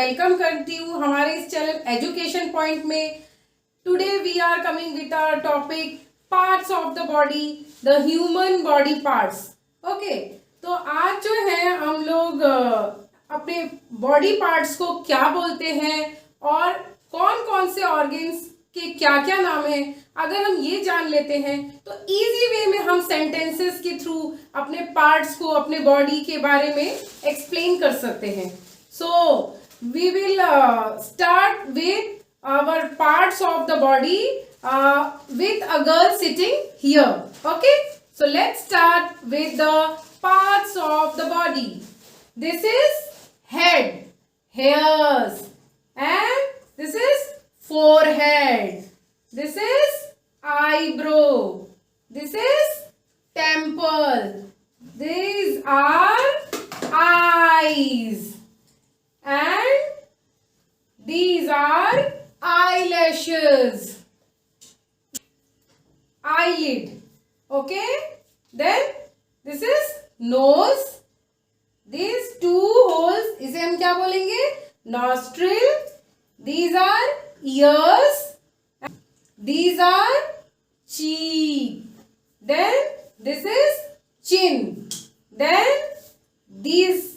Welcome करती हूँ हमारे इस चैनल एजुकेशन पॉइंट में। Today we are coming with our topic parts of the body, the human body parts. Okay, तो आज जो है हम लोग अपने बॉडी पार्ट्स को क्या बोलते हैं और कौन कौन से ऑर्गन्स के क्या क्या नाम है, अगर हम ये जान लेते हैं तो इजी वे में हम सेंटेंसेस के थ्रू अपने पार्ट्स को, अपने बॉडी के बारे में एक्सप्लेन कर सकते हैं। So we will start with our parts of the body with a girl sitting here. Okay, so let's start with the parts of the body. This is head, hairs, and this is forehead. This is eyebrow. This is temple. These are eyes, and these are eyelashes, eyelid. Okay, then this is nose. These two holes, इसे हम क्या बोलेंगे? Nostril. These are ears. These are cheek. Then this is chin. Then this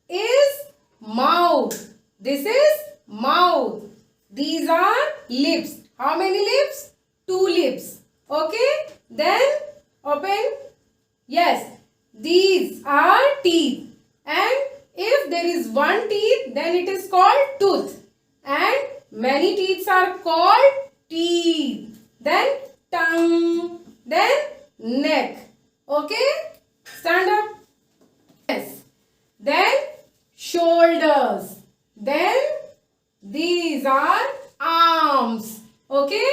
is mouth. This is mouth. These are lips. How many lips? 2 lips. Okay. Then open. Yes. These are teeth. And if there is one teeth, then it is called tooth. And many teeth are called teeth. Then tongue. Then neck. Okay. Stand up. Yes. Then shoulders. Then these are arms. Okay,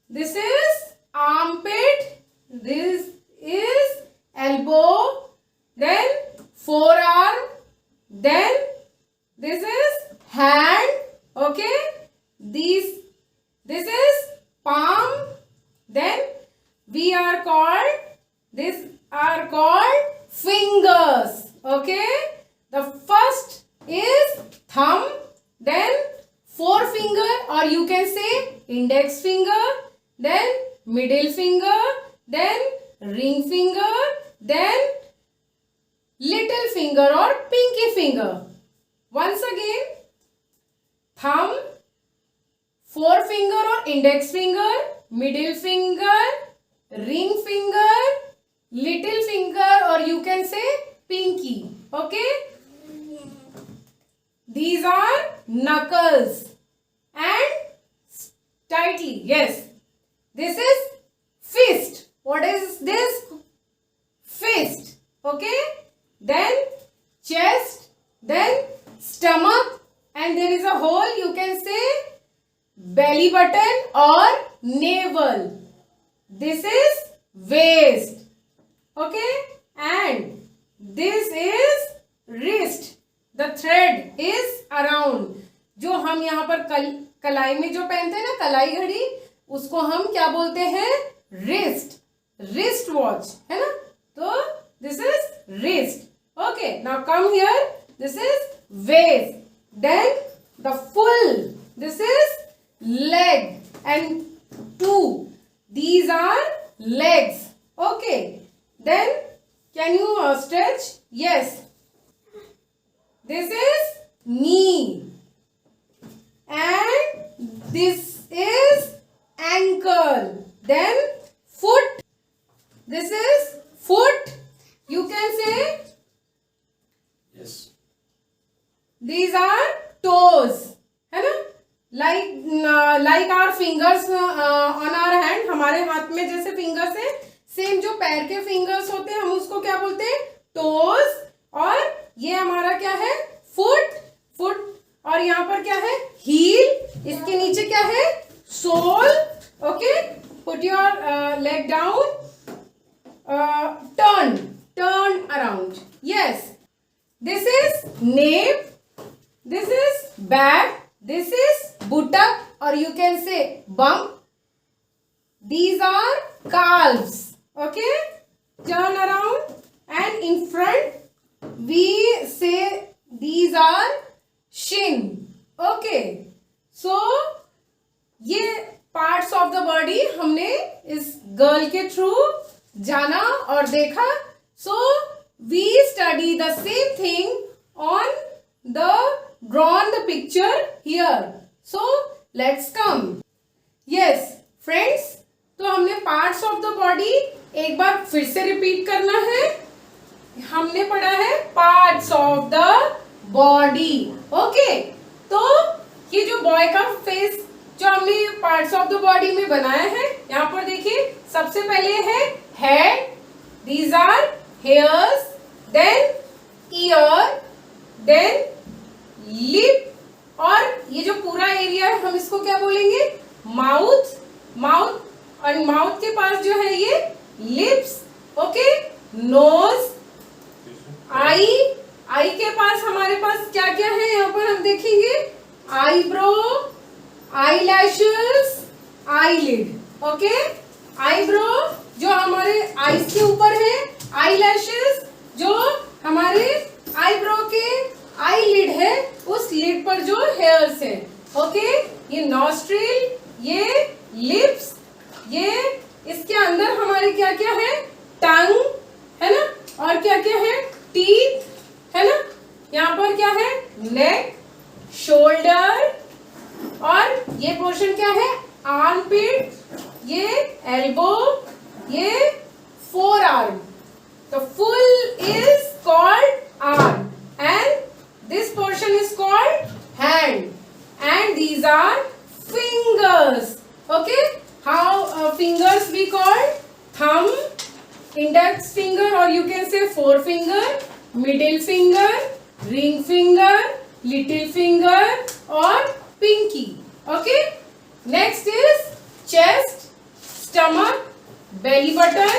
this is armpit, this is elbow, then forearm, then this is hand. Okay, this is palm. Then these are called fingers. Okay, the first is thumb, then forefinger, or you can say index finger, then middle finger, then ring finger, then little finger or pinky finger. Once again, thumb, forefinger or index finger, middle finger, ring finger, little finger, or you can say pinky. Okay, these are knuckles. And tightly, yes, this is fist. What is this? Fist. Okay, then chest, then stomach, and there is a hole, you can say belly button or navel. This is waist. Okay, and this is wrist. The thread is around. जो हम यहाँ पर कलाई में जो पहनते हैं ना, कलाई घड़ी, उसको हम क्या बोलते हैं? रिस्ट, रिस्ट वॉच, है ना? तो this is wrist. Okay, now come here. This is waist. Then the full, this is leg, and 2, these are legs. Okay, then can you stretch? Yes, this is knee. And this is ankle. Then foot. This is foot. You can say yes. These are toes. है ना? Like our fingers on our hand. हमारे हाथ में जैसे fingers है, same जो पैर के fingers होते हैं, हम उसको क्या बोलते हैं? toes. और ये हमारा क्या है? foot. और यहाँ पर क्या है? heel. इसके नीचे क्या है? sole. Okay, put your leg down. Turn around. Yes, this is nape. This is back. This is buttock, or you can say bump. These are calves. Okay, turn around, and in front we say these are shin. Okay, so ये parts of the body हमने इस girl के through जाना और देखा. So we study the same thing on the drawn the picture here. So let's come. Yes friends, तो हमने parts of the body एक बार फिर से रिपीट करना है. हमने पढ़ा है parts of the body. Okay, तो ये जो बॉय का फेस जो हमने पार्ट्स ऑफ द बॉडी में बनाया है, यहाँ पर देखिए सबसे पहले है head, these are hairs, then ear, then lip, और ये जो पूरा एरिया है हम इसको क्या बोलेंगे, माउथ. माउथ, और माउथ के पास जो है ये लिप्स. ओके, नोज, आई, आई के पास हमारे पास क्या क्या है यहाँ पर हम देखेंगे, eyebrow, eye lashes, eyelid. Okay, eyebrow जो हमारे आईज के ऊपर है, आई लैशेस जो हमारे आईब्रो के आईलिड है, उस लिड पर जो हेयर्स है. ओके, ये नॉस्ट्रिल, ये लिप्स, ये इसके अंदर हमारे क्या क्या है, टंग है ना, और क्या क्या है, टीथ है ना. यहाँ पर क्या है, नेक, शोल्डर, और ये पोर्शन क्या है, आर्मपिट, ये एल्बो, ये फोर आर्म. तो full is called arm and this portion is called hand, and these are fingers. Okay, how fingers we called, thumb, index finger, or you can say forefinger, middle finger, ring finger, little finger, or pinky. Okay, next is chest, stomach, belly button,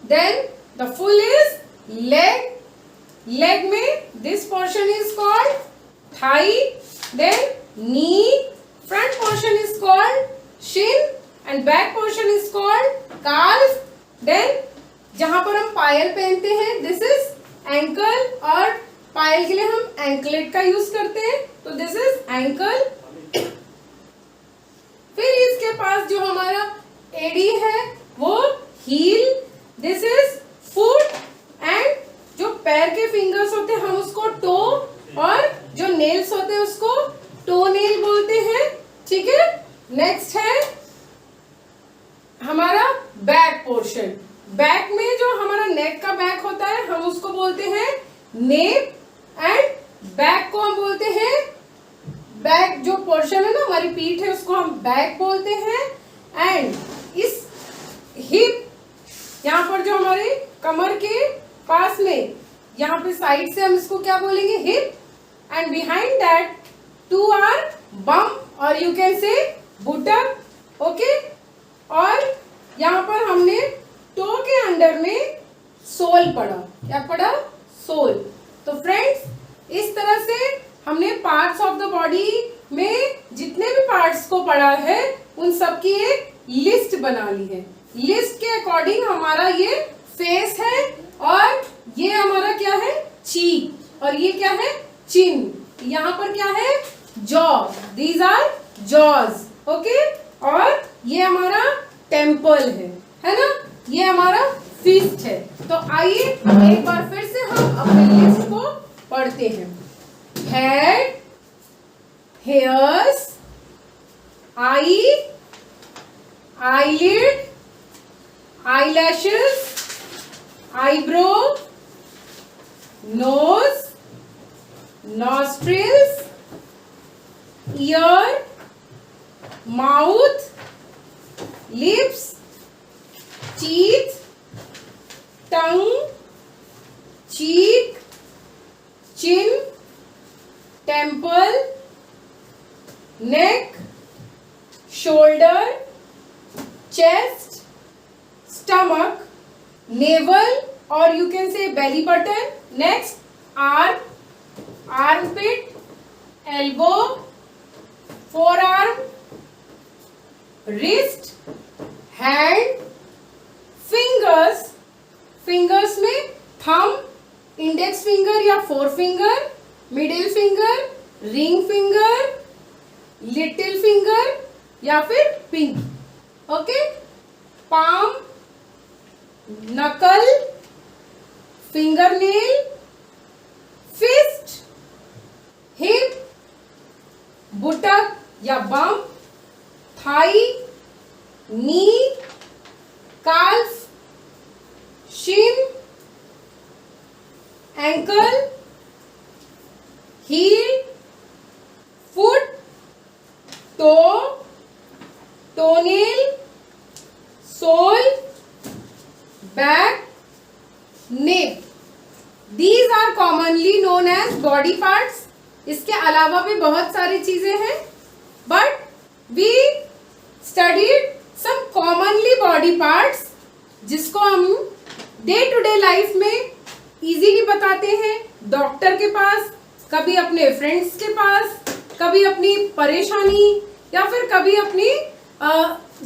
then the full is leg. Leg में this portion is called thigh, then knee, front portion is called shin, and back portion is called calf. Then जहाँ पर हम पायल पहनते हैं this is ankle, और पायल के लिए हम एंकलेट का यूज करते हैं, तो this is ankle. फिर इसके पास जो हमारा एडी है वो heel, this is foot, and जो पैर के फिंगर्स होते हैं हम उसको टो, और जो नेल्स होते हैं उसको टो नेल बोलते हैं. ठीक है, नेक्स्ट है हमारा बैक पोर्शन. बैक में जो हमारा नेक का बैक होता है हम उसको बोलते हैं नेक, एंड बैक को हम बोलते हैं, बैक जो पोर्शन है ना हमारी पीठ है उसको हम बैक बोलते हैं. एंड इस हिप, यहाँ पर जो हमारे कमर के पास में यहाँ पे साइड से हम इसको क्या बोलेंगे, hip, and behind that two are bum, और यू कैन से बुटक. ओके, और यहाँ पर हमने टो के अंडर में सोल पढ़ा. क्या पढ़ा, सोल. तो फ्रेंड्स, इस तरह से हमने पार्ट्स ऑफ द बॉडी में जितने भी पार्ट्स को पढ़ा है उन सब की एक लिस्ट बना ली है. लिस्ट के अकॉर्डिंग हमारा ये फेस है, और ये हमारा क्या है, चीक, और ये क्या है, चिन. यहाँ पर क्या है, jaw, these are jaws. Okay, और ये हमारा टेम्पल है ना, ये हमारा फिस्ट है. तो आइए एक बार फिर से हम अपने लिस्ट को पढ़ते हैं. Head, hairs, I, eyelid, eyelashes, eyebrow, nose, nostrils, ear, mouth, lips, teeth, tongue, cheek, chin, temple, neck, shoulder, chest, stomach, navel, or you can say belly button. Next, arm, armpit, elbow, forearm, wrist, hand, fingers. Fingers में thumb, index finger या forefinger, middle finger, ring finger, little finger या फिर pinky. Okay, palm, knuckle, fingernail, fist, hip, buttock या bum, thigh, knee, calf, shin, ankle, heel, foot, toe, toenail, sole, back, nape. These are commonly known as body parts. इसके अलावा भी बहुत सारी चीजें हैं, but we studied some commonly body parts जिसको हम डे टू डे लाइफ में इजीली बताते हैं. डॉक्टर के पास, कभी अपने फ्रेंड्स के पास, कभी अपनी परेशानी या फिर कभी अपनी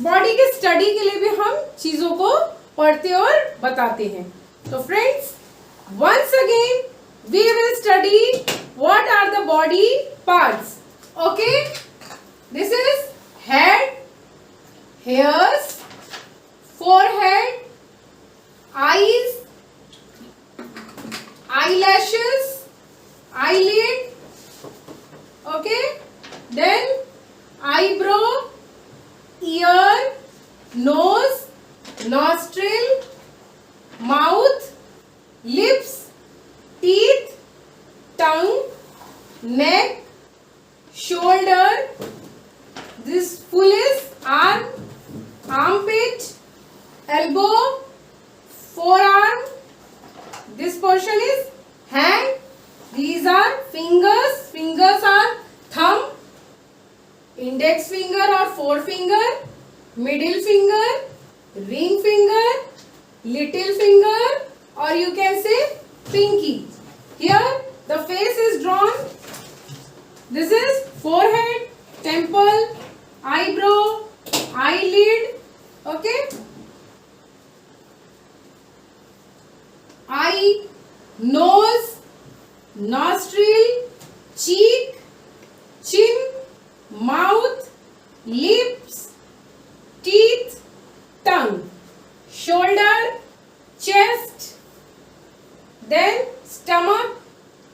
बॉडी के स्टडी के लिए भी हम चीजों को पढ़ते और बताते हैं. तो friends, once again we will study what are the body parts. Okay, this is head, hairs, forehead, eyes, eyelashes, eyelid. Okay, then eyebrow, ear, nose, nostril, mouth, lips, teeth, tongue, neck, shoulder. This full is arm, armpit, elbow, forearm. This portion is hand. These are fingers. Fingers are thumb, index finger or forefinger, middle finger, ring finger, little finger, or you can say pinky. Here the face is drawn. This is forehead, temple, eyebrow, eyelid. Okay, eye, nose, nostril, cheek, chin, mouth, lips, teeth, tongue, shoulder, chest, then stomach,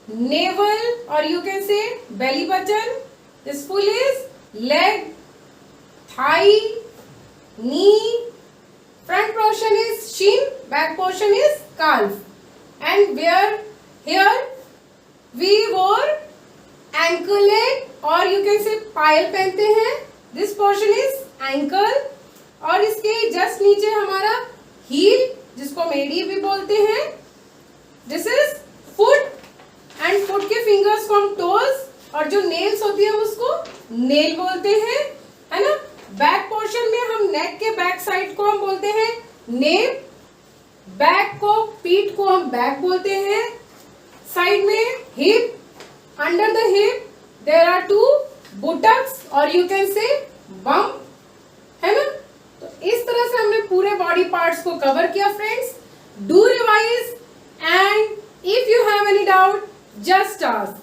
navel, or you can say belly button. This full is leg, thigh, knee, front portion is shin, back portion is calf. And where here we wore anklet or you can say पायल पहनते हैं. This portion is ankle और इसके just नीचे हमारा heel जिसको मेडी भी बोलते हैं. This is foot and foot के fingers को हम toes और जो nails होती है हम उसको nail बोलते हैं, है ना. बैक पोर्शन में हम नेक के बैक साइड को हम बोलते हैं नेप, बैक को पीठ को हम बैक बोलते हैं. साइड में hip, under the hip there are two buttocks और यू कैन से बम, है ना. तो इस तरह से हमने पूरे बॉडी पार्ट्स को कवर किया. Friends, do revise and if you have any doubt just ask.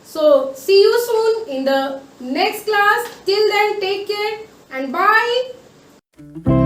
So see you soon in the next class. Till then, take care and bye.